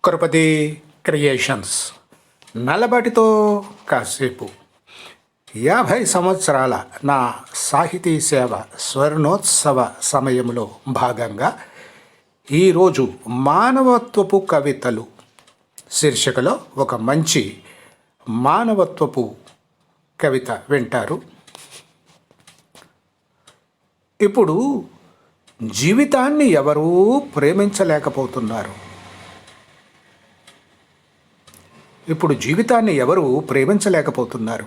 కృపతి creations నల్లబడితో కాసేపు 50 సంవత్సరాల నా సాహితీ సేవ స్వర్ణోత్సవ సమయంలో భాగంగా ఈరోజు మానవత్వపు కవితలు శీర్షికలో ఒక మంచి మానవత్వపు కవిత వింటారు. ఇప్పుడు జీవితాన్ని ఎవరూ ప్రేమించలేకపోతున్నారు.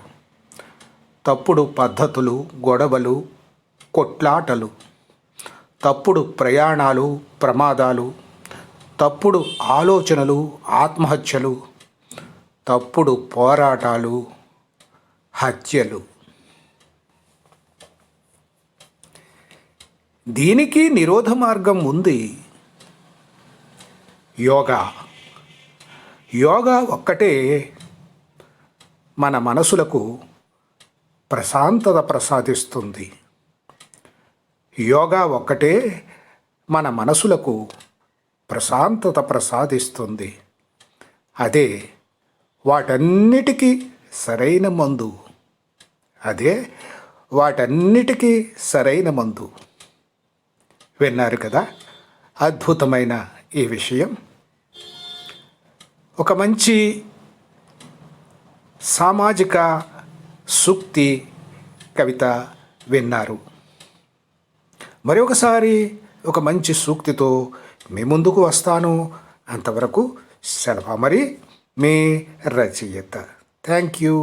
తప్పుడు పద్ధతులు, గొడవలు, కొట్లాటలు, తప్పుడు ప్రయాణాలు, ప్రమాదాలు, తప్పుడు ఆలోచనలు, ఆత్మహత్యలు, తప్పుడు పోరాటాలు, హత్యలు. దీనికి నిరోధ మార్గం ఉంది. యోగా ఒక్కటే మన మనసులకు ప్రశాంతత ప్రసాదిస్తుంది. అదే వాటన్నిటికీ సరైన మందు. విన్నారు కదా అద్భుతమైన ఈ విషయం. ఒక మంచి సామాజిక సూక్తి కవిత విన్నారు. మరొకసారి ఒక మంచి సూక్తితో మీ ముందుకు వస్తాను. అంతవరకు సెలవు. మరి మీ రచయిత. Thank you.